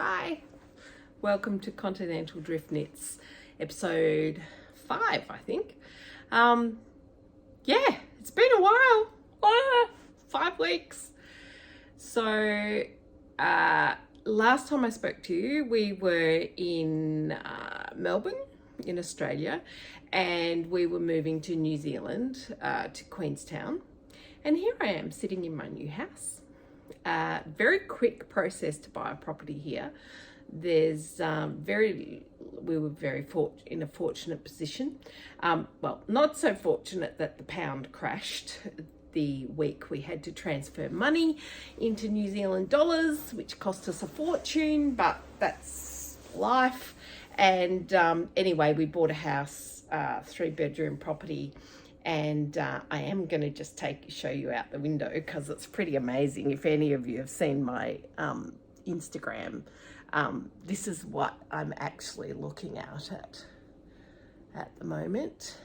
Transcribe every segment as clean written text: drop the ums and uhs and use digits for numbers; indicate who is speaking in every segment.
Speaker 1: Hi, welcome to Continental Drift Knits, episode 5, I think. Yeah, it's been a while, 5 weeks. So, last time I spoke to you, we were in Melbourne, in Australia, and we were moving to New Zealand, to Queenstown. And here I am sitting in my new house. Very quick process to buy a property here. There's we were very in a fortunate position. Well, not so fortunate that the pound crashed the week we had to transfer money into New Zealand dollars, which cost us a fortune, but that's life. And anyway, we bought a house, 3-bedroom property. And I am going to just show you out the window because it's pretty amazing. If any of you have seen my Instagram, this is what I'm actually looking out at the moment.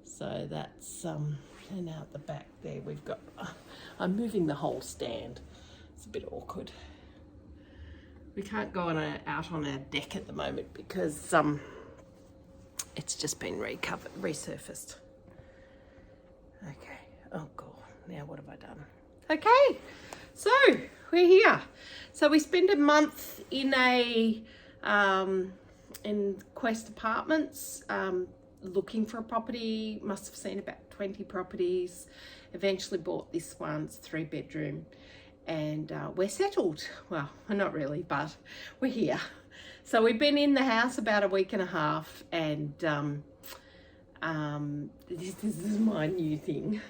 Speaker 1: So that's, and out the back there we've got, I'm moving the whole stand. It's a bit awkward. We can't go out on our deck at the moment because it's just been resurfaced. Okay. Oh God. Now what have I done? Okay. So we're here. So we spent a month in in Quest Apartments, looking for a property. Must have seen about 20 properties. Eventually bought this one. It's 3-bedroom, and we're settled. Well, not really, but we're here. So we've been in the house about a week and a half, and this is my new thing.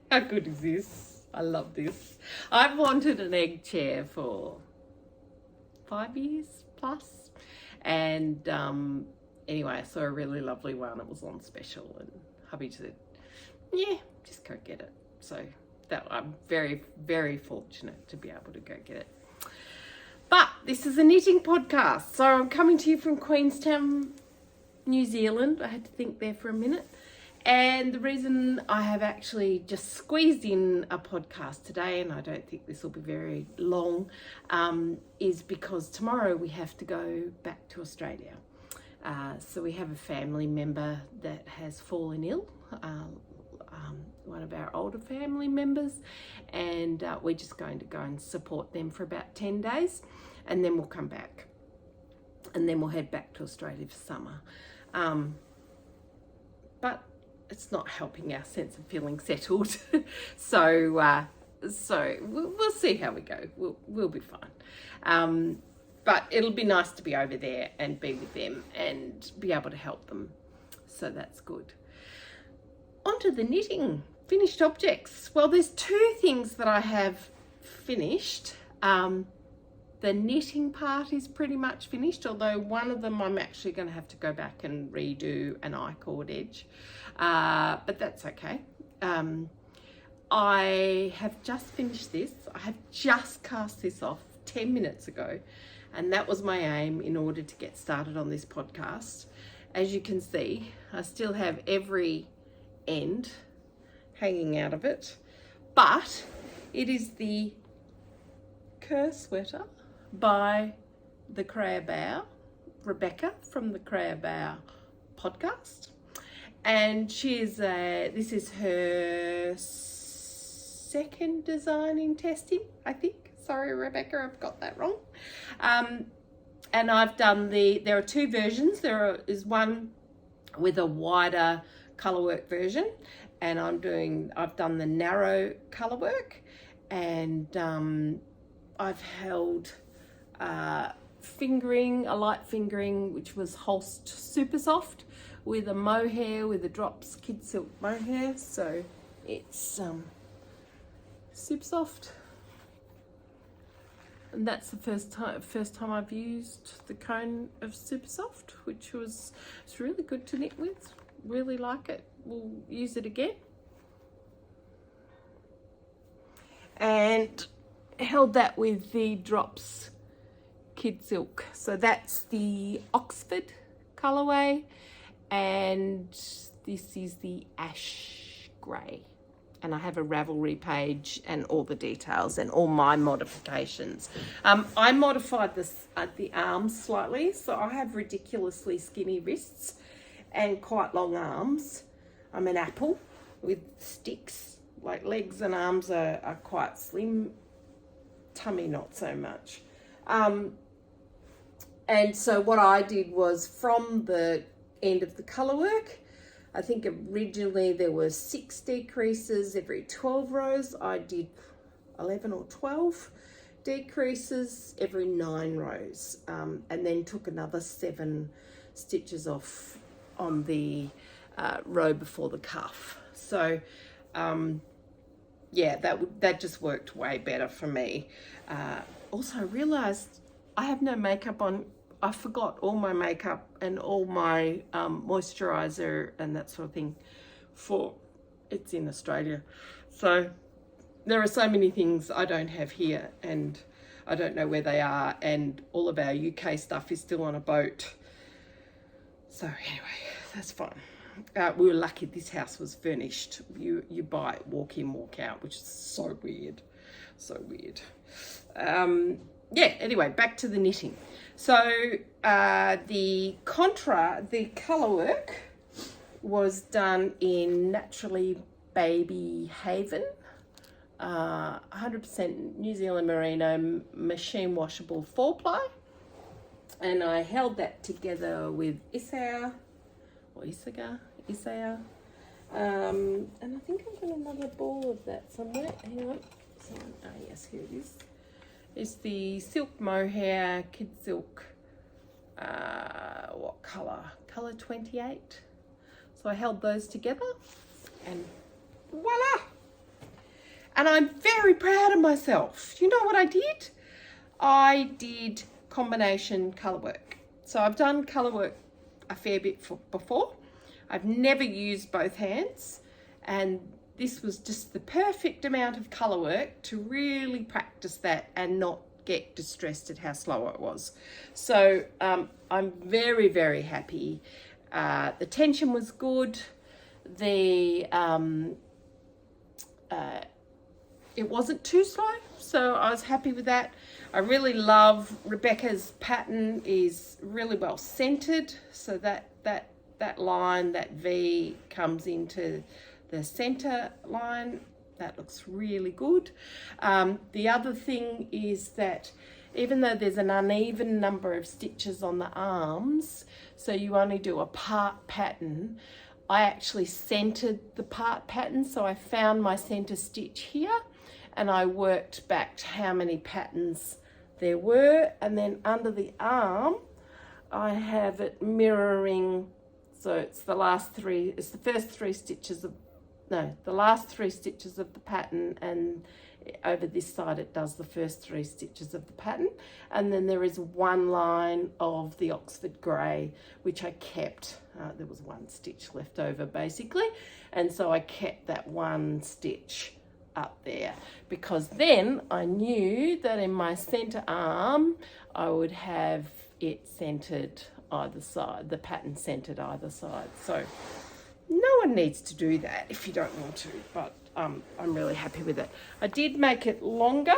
Speaker 1: How good is this? I love this. I've wanted an egg chair for 5 years plus, and anyway, I saw a really lovely one. It was on special, and hubby said, yeah, just go get it. So that I'm very, very fortunate to be able to go get it. But this is a knitting podcast, so I'm coming to you from Queenstown, New Zealand. I had to think there for a minute. And the reason I have actually just squeezed in a podcast today, and I don't think this will be very long, is because tomorrow we have to go back to Australia. So we have a family member that has fallen ill, one of our older family members, and we're just going to go and support them for about 10 days, and then we'll come back, and then we'll head back to Australia for summer. But it's not helping our sense of feeling settled. So we'll see how we go. We'll be fine. But it'll be nice to be over there and be with them and be able to help them. So that's good. Onto the knitting, finished objects. Well, there's 2 things that I have finished. The knitting part is pretty much finished, although one of them I'm actually going to have to go back and redo an I-cord edge, but that's okay. I have just finished this. I have just cast this off 10 minutes ago, and that was my aim in order to get started on this podcast. As you can see, I still have every end hanging out of it, but it is the Kerr Sweater by the Crochet Bow, Rebecca from the Crochet Bow podcast, and this is her second design in testing, I think. Sorry, Rebecca, I've got that wrong. And I've done there are 2 versions. There is one with a wider colourwork version, and I've done the narrow colourwork, and I've held a light fingering, which was Holst supersoft, with a mohair, with a Drops Kidsilk mohair. So it's super soft, and that's the first time I've used the cone of supersoft, which it's really good to knit with. Really like it. We'll use it again. And held that with the Drops Kidsilk. So that's the Oxford colorway, and this is the ash grey. and I have a Ravelry page and all the details and all my modifications. I modified this at the arms slightly, so I have ridiculously skinny wrists and quite long arms. I'm an apple with sticks, like legs and arms are quite slim, tummy not so much. And so what I did was, from the end of the colour work, I think originally there were 6 decreases every 12 rows. I did 11 or 12 decreases every 9 rows, and then took another 7 stitches off on the row before the cuff. So yeah, that just worked way better for me. Also, I realised I have no makeup on. I forgot all my makeup and all my moisturiser and that sort of thing, for it's in Australia. So there are so many things I don't have here, and I don't know where they are, and all of our UK stuff is still on a boat. So anyway, that's fine. We were lucky this house was furnished. You buy it, walk in, walk out, which is so weird. So weird. Yeah, anyway, back to the knitting. So the colour work was done in Naturally Baby Haven, 100% New Zealand Merino machine washable 4-ply, and I held that together with Isager, and I think I've got another ball of that somewhere. Hang on. Oh yes, here it is. It's the silk mohair Kidsilk. What colour? Colour 28. So I held those together, and voila! And I'm very proud of myself. You know what I did? I did combination colour work. So I've done colour work a fair bit before. I've never used both hands, and this was just the perfect amount of colour work to really practice that and not get distressed at how slow it was. So I'm very, very happy. The tension was good. It wasn't too slow, so I was happy with that. I really love Rebecca's pattern, is really well centered, so that line, that V, comes into the center line. That looks really good. The other thing is that even though there's an uneven number of stitches on the arms, so you only do a part pattern, I actually centered the part pattern. So I found my center stitch here, and I worked back to how many patterns there were, and then under the arm I have it mirroring. So it's the last 3, it's the first 3 stitches of, no, the last 3 stitches of the pattern, and over this side it does the first 3 stitches of the pattern, and then there is one line of the Oxford grey which I kept. There was 1 stitch left over basically, and so I kept that 1 stitch up there, because then I knew that in my center arm I would have it centered either side, the pattern centered either side. So no one needs to do that if you don't want to, but I'm really happy with it. I did make it longer.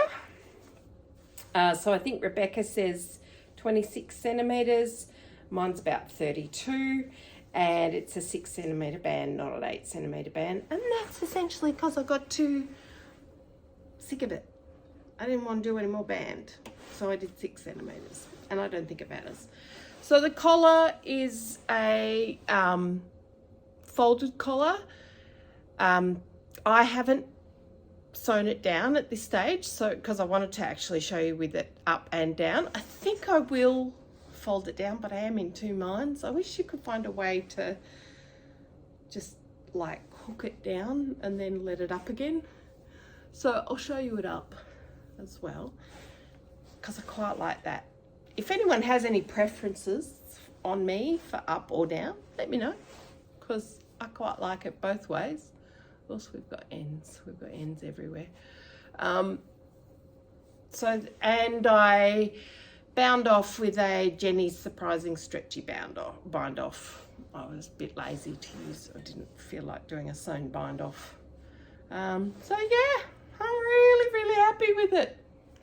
Speaker 1: So I think Rebecca says 26 centimeters. Mine's about 32, and it's a 6 centimeter band, not an 8 centimeter band. And that's essentially because I got too sick of it. I didn't want to do any more band, so I did 6 centimeters, and I don't think it matters. So the collar is a folded collar. I haven't sewn it down at this stage, so because I wanted to actually show you with it up and down. I think I will fold it down, but I am in 2 minds. I wish you could find a way to just like hook it down and then let it up again. So I'll show you it up as well, because I quite like that. If anyone has any preferences on me for up or down, let me know, because I quite like it both ways. Also, we've got ends everywhere. And I bound off with a Jenny's Surprising Stretchy bind off. I was a bit lazy to use. I didn't feel like doing a sewn bind off So yeah, I'm really, really happy with it.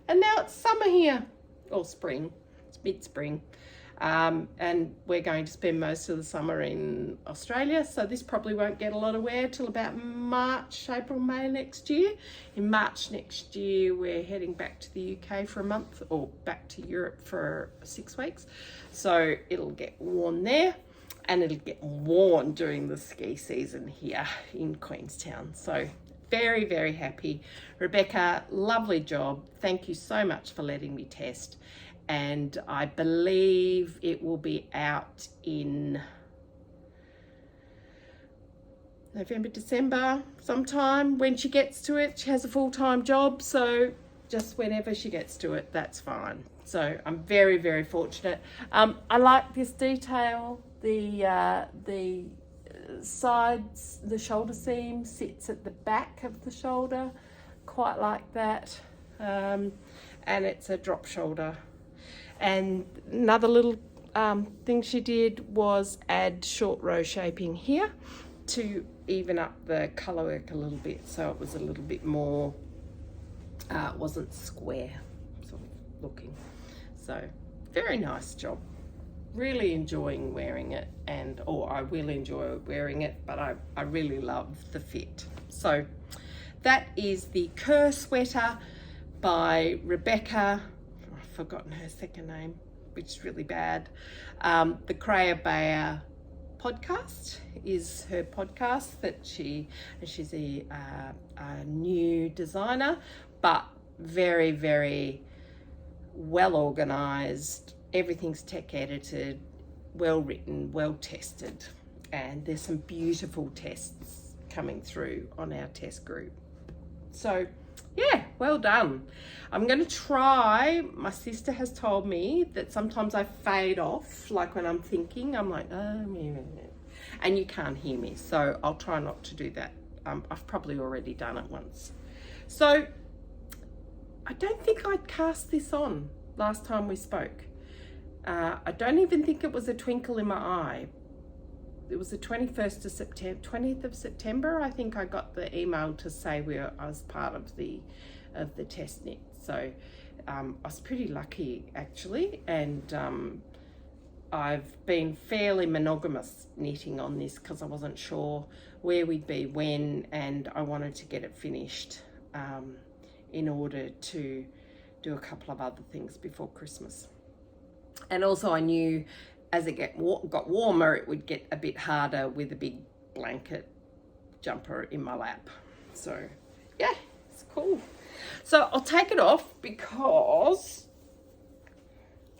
Speaker 1: And now it's summer here, or spring. It's mid-spring. And we're going to spend most of the summer in Australia, so this probably won't get a lot of wear till about March, April, May next year. In March next year, we're heading back to the UK for a month, or back to Europe for 6 weeks. So it'll get worn there, and it'll get worn during the ski season here in Queenstown. So very, very happy. Rebecca, lovely job. Thank you so much for letting me test. And I believe it will be out in November, December sometime when she gets to it. She has a full-time job, so just whenever she gets to it, that's fine. So I'm very, very fortunate. I like this detail. The sides, the shoulder seam sits at the back of the shoulder, quite like that. And it's a drop shoulder. And another little thing she did was add short row shaping here to even up the colour work a little bit, so it was a little bit more, it wasn't square sort of looking. So very nice job. Really enjoying wearing it, or I will enjoy wearing it, but I really love the fit. So that is the Kerr Sweater by Rebecca. I've forgotten her second name, which is really bad. The Crochet podcast is her podcast that she's a new designer, but very, very well organized. Everything's tech edited, well written, well tested, and there's some beautiful tests coming through on our test group. So yeah, well done. I'm going to try. My sister has told me that sometimes I fade off, like when I'm thinking, I'm like, oh, and you can't hear me. So I'll try not to do that. I've probably already done it once. So I don't think I'd cast this on last time we spoke. I don't even think it was a twinkle in my eye. It was the 20th of September, I think I got the email to say I was part of the test knit. So I was pretty lucky actually, and I've been fairly monogamous knitting on this because I wasn't sure where we'd be when, and I wanted to get it finished in order to do a couple of other things before Christmas. And also I knew as it got warmer, it would get a bit harder with a big blanket jumper in my lap. So yeah, it's cool. So I'll take it off because,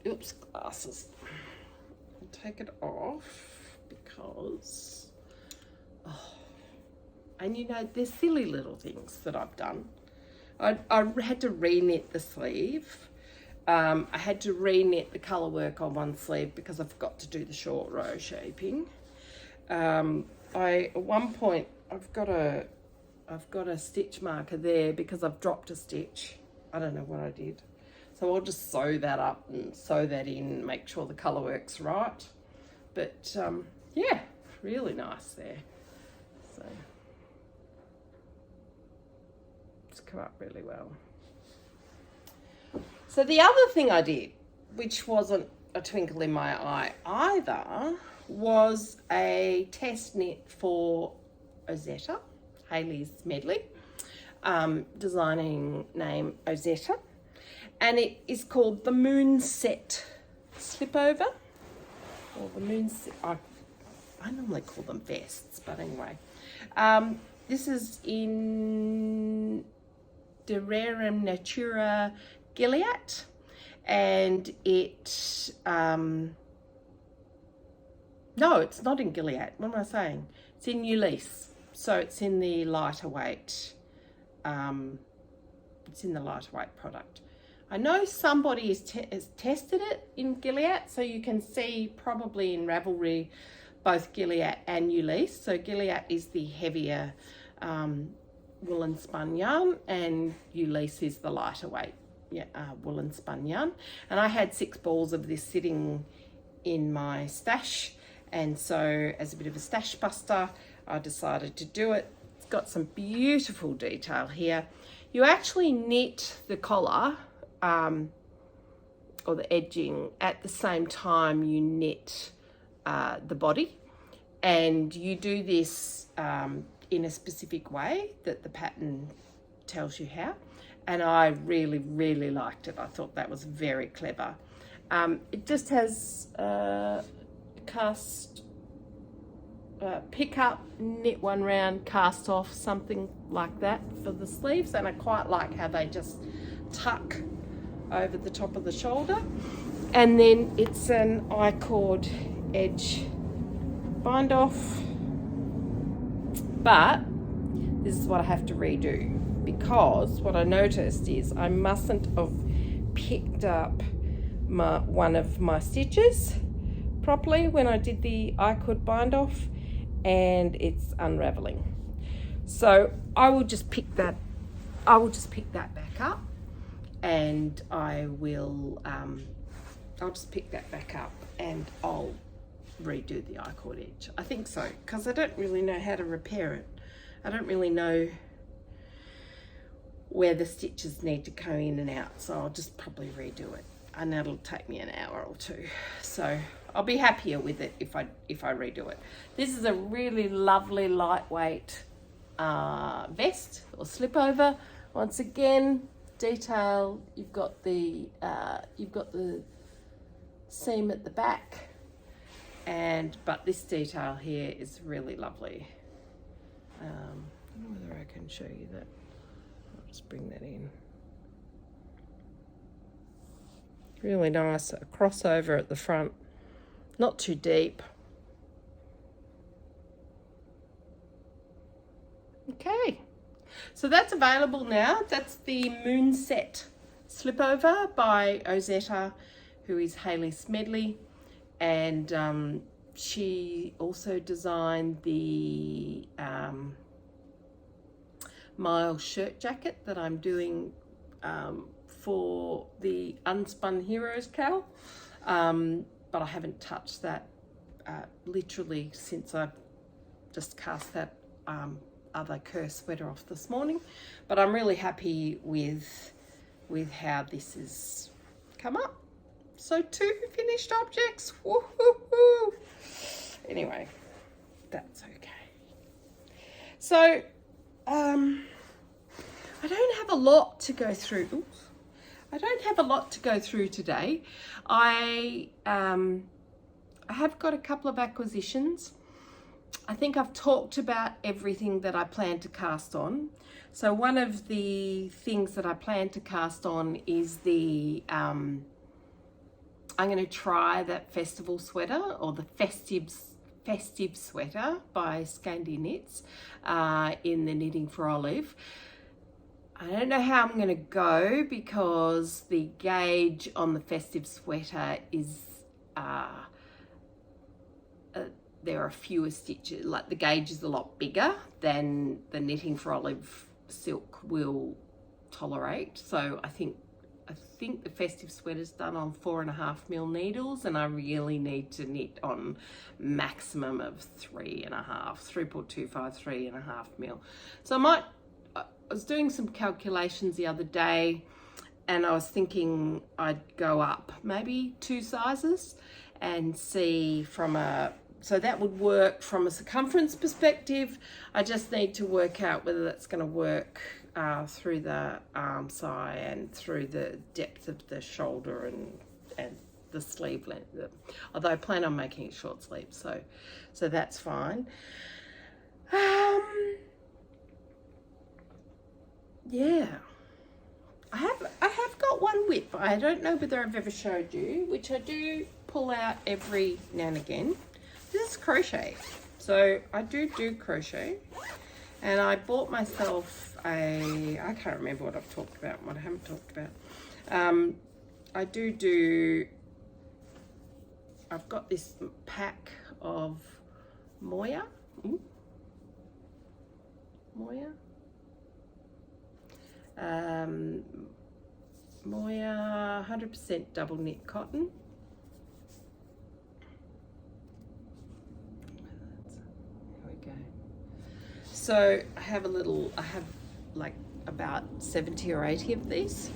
Speaker 1: oops, glasses. I'll take it off because, and you know, there's silly little things that I've done. I had to re-knit the sleeve. I had to re-knit the colour work on one sleeve because I forgot to do the short row shaping. At one point I've got a stitch marker there because I've dropped a stitch. I don't know what I did. So I'll just sew that up and sew that in, make sure the colour work's right. But yeah, really nice there. So it's come up really well. So the other thing I did, which wasn't a twinkle in my eye either, was a test knit for Ozetta, Hayley's Medley, designing name Ozetta, and it is called the Moonset Slipover, or the Moonset. I normally call them vests, but anyway, this is in De Rerum Natura Gilead, and it no, it's not in Gilead. What am I saying? It's in Ulysses, so it's in the lighter weight. It's in the lighter weight product. I know somebody has tested it in Gilead, so you can see probably in Ravelry both Gilead and Ulysses. So Gilead is the heavier woolen spun yarn, and Ulysses is the lighter weight woolen spun yarn. And I had 6 balls of this sitting in my stash, and so as a bit of a stash buster I decided to do it. got some beautiful detail here. You actually knit the collar or the edging at the same time you knit the body, and you do this in a specific way that the pattern tells you how, and I really liked it. I thought that was very clever. It just has cast pick up, knit one round, cast off, something like that for the sleeves, and I quite like how they just tuck over the top of the shoulder. And then it's an I-cord edge bind off, but this is what I have to redo, because what I noticed is I mustn't have picked up one of my stitches properly when I did the I-cord bind off, and it's unraveling. So I will just pick that back up, and I'll just pick that back up and I'll redo the I-cord edge. I think so, because I don't really know how to repair it. I don't really know where the stitches need to go in and out, so I'll just probably redo it, and that'll take me an hour or two. So I'll be happier with it if I redo it. This is a really lovely lightweight vest or slipover. Once again, detail. You've got the seam at the back, but this detail here is really lovely. I don't know whether I can show you that. I'll just bring that in. Really nice, a crossover at the front, not too deep. Okay, so that's available now. That's the Moonset Slipover by Ozetta, who is Hayley Smedley, and she also designed the Miles shirt jacket that I'm doing for the Unspun Heroes Cal, but I haven't touched that literally since I just cast that other Kerr sweater off this morning. But I'm really happy with how this has come up. So 2 finished objects. Woo-hoo-hoo. Anyway, that's okay. So I don't have a lot to go through. Oops. I don't have a lot to go through today. I have got a couple of acquisitions. I think I've talked about everything that I plan to cast on. So one of the things that I plan to cast on is the I'm going to try that festival sweater, or the festive sweater by Scandi Knits in the Knitting for Olive. I don't know how I'm going to go, because the gauge on the festive sweater is there are fewer stitches, like the gauge is a lot bigger than the Knitting for Olive silk will tolerate. So I think the festive sweater's done on 4.5mm needles, and I really need to knit on maximum of 3.25, 3.5mm. So I was doing some calculations the other day, and I was thinking I'd go up maybe 2 sizes and see so that would work from a circumference perspective. I just need to work out whether that's going to work through the arm side and through the depth of the shoulder and the sleeve length. Although I plan on making it short sleeve, so that's fine. Yeah, I have got one whip. I don't know whether I've ever showed you, which I do pull out every now and again. This is crochet. So I do crochet, and I bought myself I can't remember what I've talked about and what I haven't talked about. I've got this pack of mohair. Mohair 100% double knit cotton. So I have like about 70 or 80 of these,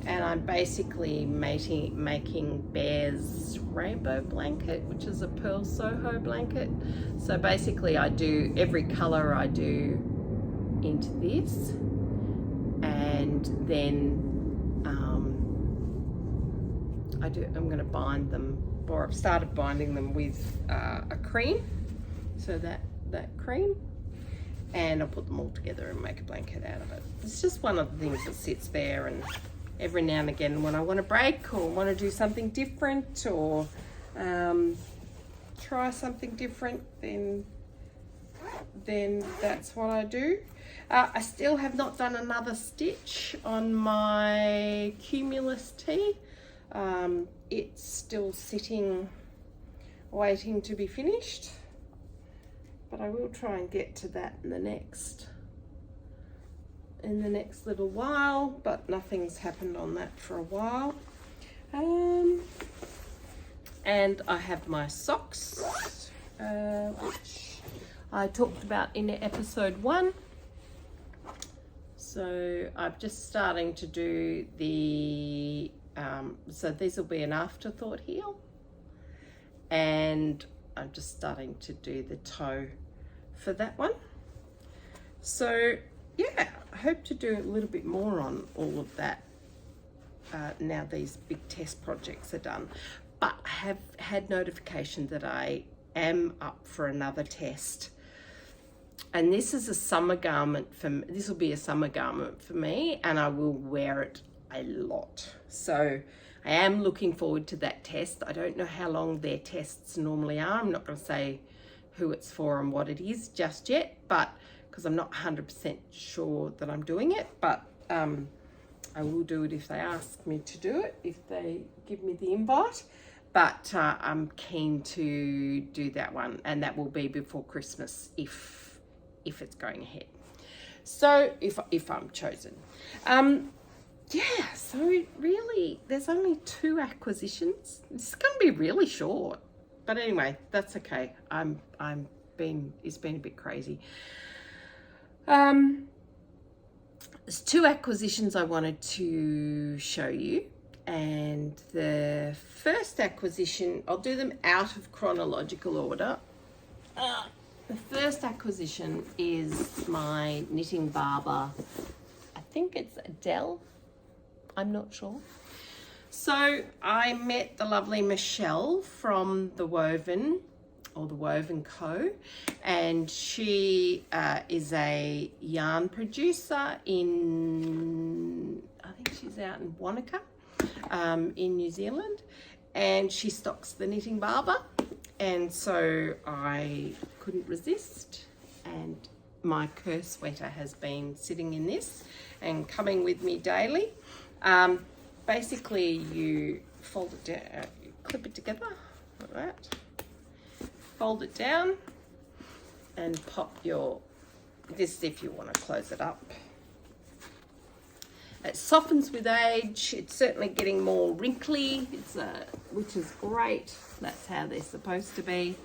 Speaker 1: and I'm basically making Bear's rainbow blanket, which is a pearl Soho blanket. So basically I do every color I do into this, and then I'm going to bind them, or I've started binding them with a cream, so that cream, and I'll put them all together and make a blanket out of it. It's just one of the things that sits there, and every now and again when I want to break or want to do something different, or try something different, then that's what I do. I still have not done another stitch on my Cumulus tee. It's still sitting waiting to be finished, but I will try and get to that in the next little while, but nothing's happened on that for a while. And I have my socks, which I talked about in episode 1. So I'm just starting to do the so these will be an afterthought heel, and I'm just starting to do the toe for that one. So yeah, I hope to do a little bit more on all of that now these big test projects are done. But I have had notification that I am up for another test, and this is a summer garment for me. This will be a summer garment for me, and I will wear it a lot. So I am looking forward to that test. I don't know how long their tests normally are. I'm not going to say who it's for and what it is just yet, but because I'm not 100% sure that I'm doing it, but I will do it if they ask me to do it, if they give me the invite. But I'm keen to do that one, and that will be before Christmas if it's going ahead. So if I'm chosen. Yeah, so really there's only 2 acquisitions. It's going to be really short, but anyway, that's okay. It's been a bit crazy. There's 2 acquisitions I wanted to show you, and the first acquisition, I'll do them out of chronological order. The first acquisition is my Knitting Barber, I think it's Adele, I'm not sure. So I met the lovely Michelle from The Woven, or The Woven Co, and she is a yarn producer in, I think she's out in Wanaka in New Zealand, and she stocks the Knitting Barber, and so I couldn't resist, and my Kerr Sweater has been sitting in this and coming with me daily. Basically you fold it down, you clip it together like that, fold it down and pop this if you want to close it up. It softens with age. It's certainly getting more wrinkly, which is great. That's how they're supposed to be,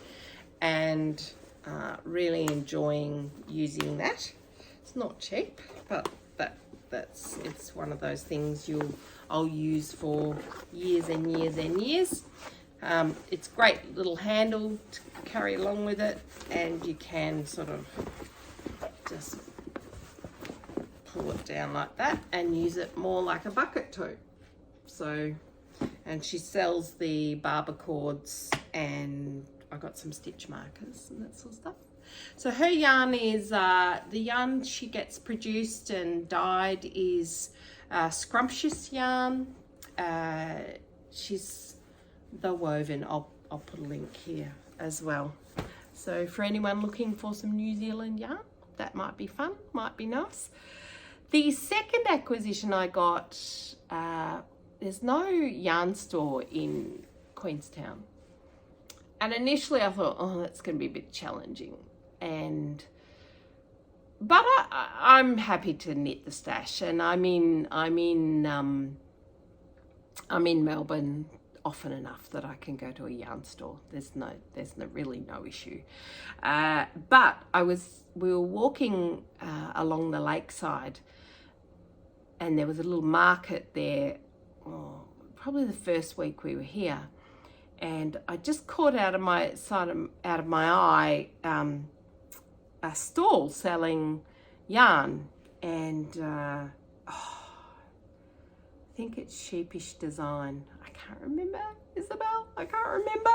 Speaker 1: and really enjoying using that. It's not cheap, but it's one of those things I'll use for years and years and years. It's great little handle to carry along with it, and you can sort of just pull it down like that and use it more like a bucket tote. So, and she sells the barber cords, and I got some stitch markers and that sort of stuff. So her yarn is, the yarn she gets produced and dyed is scrumptious yarn. She's The Woven. I'll put a link here as well. So for anyone looking for some New Zealand yarn, that might be fun, might be nice. The second acquisition I got, there's no yarn store in Queenstown. And initially I thought, oh, that's going to be a bit challenging. But I'm happy to knit the stash, and I'm in Melbourne often enough that I can go to a yarn store. There's really no issue. But we were walking along the lakeside, and there was a little market there, probably the first week we were here, and I just caught out of my eye a stall selling yarn, and I think it's Sheepish design. I can't remember, Isabel. I can't remember,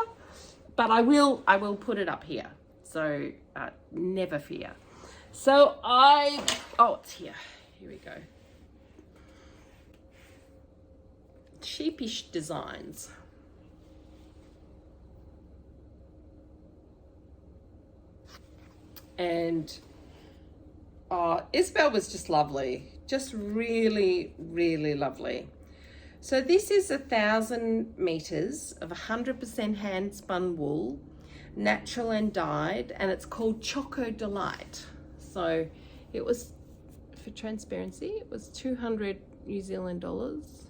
Speaker 1: but I will put it up here. So never fear. So it's here. Here we go. Sheepish designs. And Isabel was just lovely, just really, really lovely. So this is 1,000 meters of 100% hand spun wool, natural and dyed, and it's called Choco Delight. So it was, for transparency, it was 200 New Zealand dollars.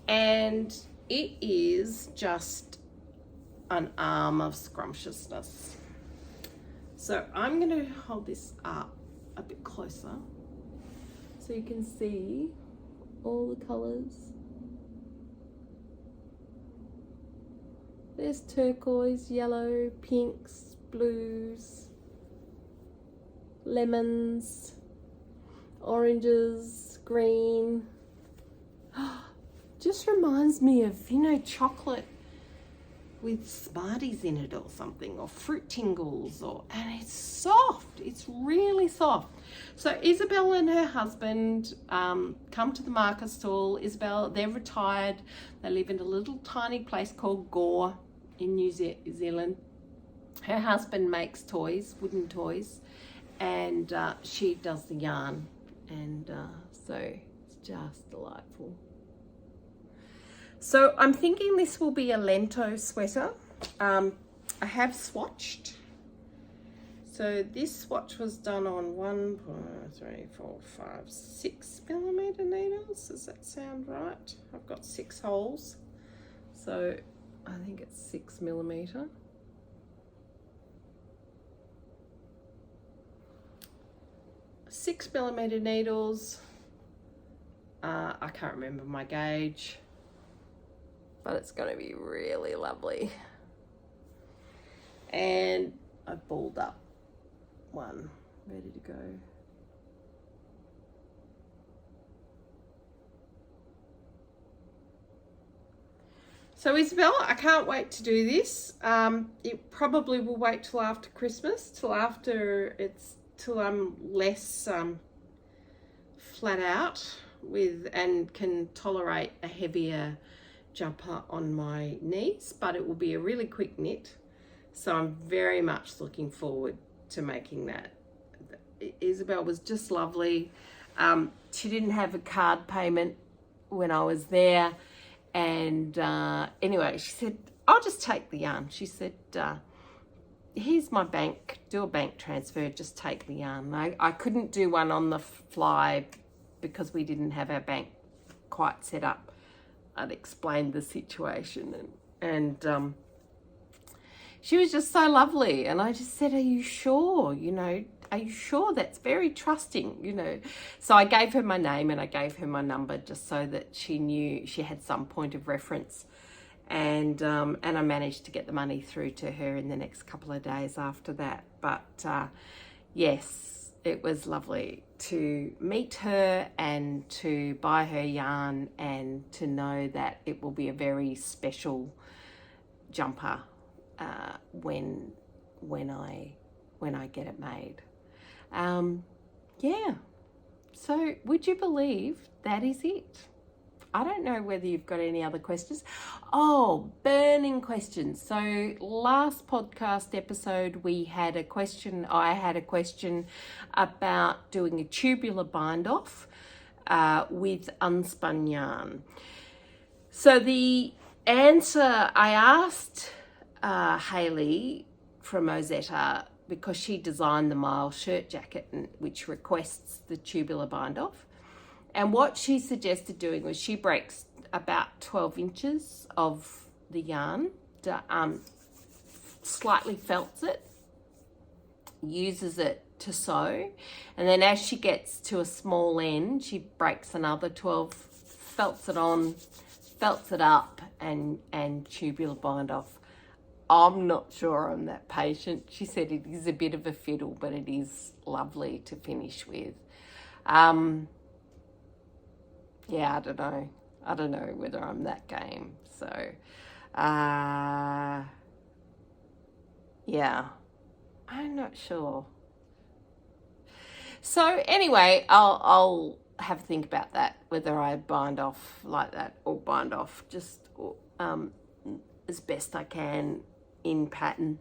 Speaker 1: And it is just an arm of scrumptiousness. So I'm going to hold this up a bit closer so you can see all the colours. There's turquoise, yellow, pinks, blues, lemons, oranges, green. Just reminds me of, chocolate with Smarties in it or something, or fruit tingles, and it's soft. It's really soft. So Isabel and her husband come to the market stall. Isabel, they're retired. They live in a little tiny place called Gore in New Zealand. Her husband makes toys, wooden toys, and she does the yarn, and so it's just delightful. So I'm thinking this will be a Lento sweater. I have swatched. So this swatch was done on 1, 2, 3, 4, 5, 6 millimeter needles. Does that sound right? I've got 6 holes. So I think it's 6 millimeter. Six millimeter needles. I can't remember my gauge, but it's going to be really lovely. And I've balled up one, ready to go. So Isabel, I can't wait to do this. It probably will wait till after Christmas, till I'm less flat out with and can tolerate a heavier jumper on my knees, but it will be a really quick knit. So I'm very much looking forward to making that. Isabel was just lovely. She didn't have a card payment when I was there, and anyway, she said, I'll just take the yarn. She said, here's my bank, do a bank transfer, just take the yarn. I couldn't do one on the fly because we didn't have our bank quite set up. I'd explained the situation, and she was just so lovely. And I just said, are you sure? Are you sure? That's very trusting, So I gave her my name and I gave her my number just so that she knew she had some point of reference. And I managed to get the money through to her in the next couple of days after that. But yes, it was lovely to meet her and to buy her yarn and to know that it will be a very special jumper when I get it made. Yeah. So would you believe that is it? I don't know whether you've got any other questions. Oh, burning questions. So last podcast episode, we had a question. I had a question about doing a tubular bind off with unspun yarn. So the answer, I asked Hayley from Ozetta, because she designed the Miles shirt jacket, which requests the tubular bind off. And what she suggested doing was she breaks about 12 inches of the yarn, slightly felts it, uses it to sew, and then as she gets to a small end, she breaks another 12, felts it on, felts it up, and tubular bind off. I'm not sure I'm that patient. She said it is a bit of a fiddle, but it is lovely to finish with. Yeah, I don't know. I don't know whether I'm that game. So, yeah, I'm not sure. So anyway, I'll have a think about that, whether I bind off like that or bind off just as best I can in pattern.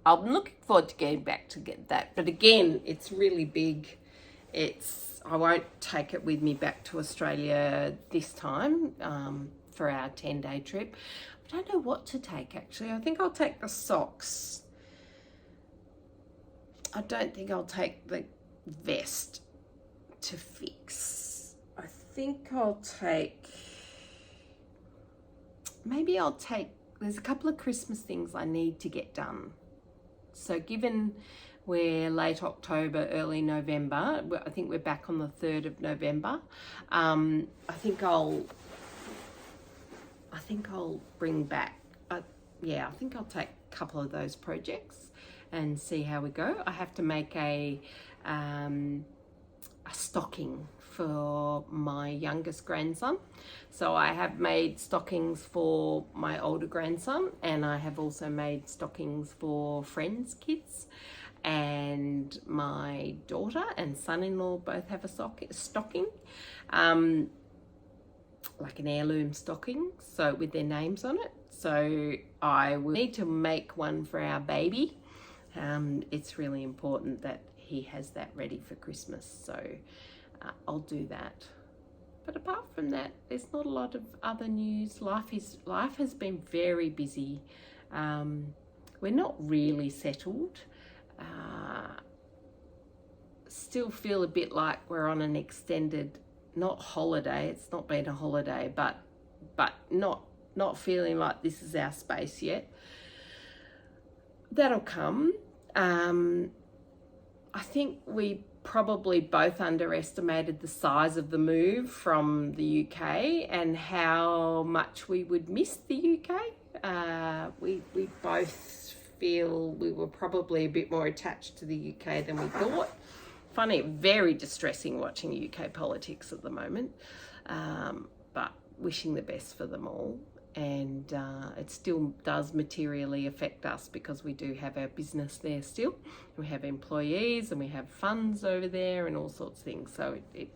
Speaker 1: I'm looking forward to getting back to get that, but again, it's really big. I won't take it with me back to Australia this time for our 10-day trip. I don't know what to take, actually. I think I'll take the socks. I don't think I'll take the vest to fix. I think I'll take, maybe I'll take, there's a couple of Christmas things I need to get done. So given we're late October, early November, I think we're back on the 3rd of November, I think I'll bring back, yeah, I think I'll take a couple of those projects and see how we go. I have to make a stocking for my youngest grandson. So I have made stockings for my older grandson, and I have also made stockings for friends' kids, and my daughter and son-in-law both have a stocking, like an heirloom stocking, so with their names on it. So I will need to make one for our baby. It's really important that he has that ready for Christmas, so I'll do that. But apart from that, there's not a lot of other news. Life has been very busy. We're not really settled. Still feel a bit like we're on an extended, not holiday, it's not been a holiday, but not feeling like this is our space yet. That'll come. I think we probably both underestimated the size of the move from the UK and how much we would miss the UK. We both feel we were probably a bit more attached to the UK than we thought. Funny, very distressing watching UK politics at the moment, but wishing the best for them all. And it still does materially affect us because we do have our business there still. We have employees and we have funds over there and all sorts of things. So it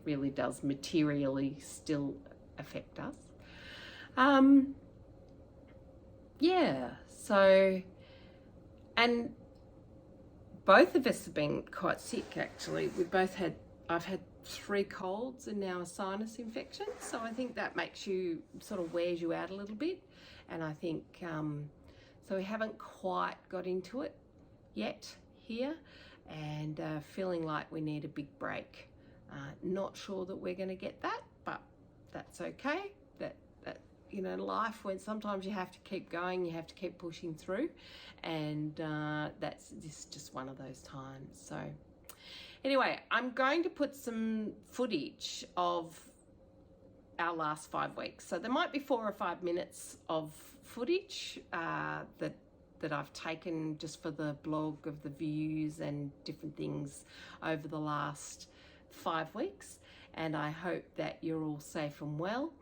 Speaker 1: really does materially still affect us. Yeah, so, and both of us have been quite sick actually. I've had 3 colds and now a sinus infection, so I think that makes you, sort of wears you out a little bit. And I think so we haven't quite got into it yet here, and feeling like we need a big break. Not sure that we're going to get that, but that's okay. That you know, life, when sometimes you have to keep going, you have to keep pushing through, and that's just one of those times. So anyway, I'm going to put some footage of our last 5 weeks. So there might be 4 or 5 minutes of footage that I've taken just for the blog of the views and different things over the last 5 weeks. And I hope that you're all safe and well,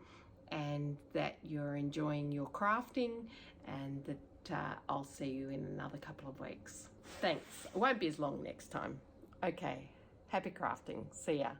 Speaker 1: and that you're enjoying your crafting, and that I'll see you in another couple of weeks. Thanks. It won't be as long next time. Okay. Happy crafting. See ya.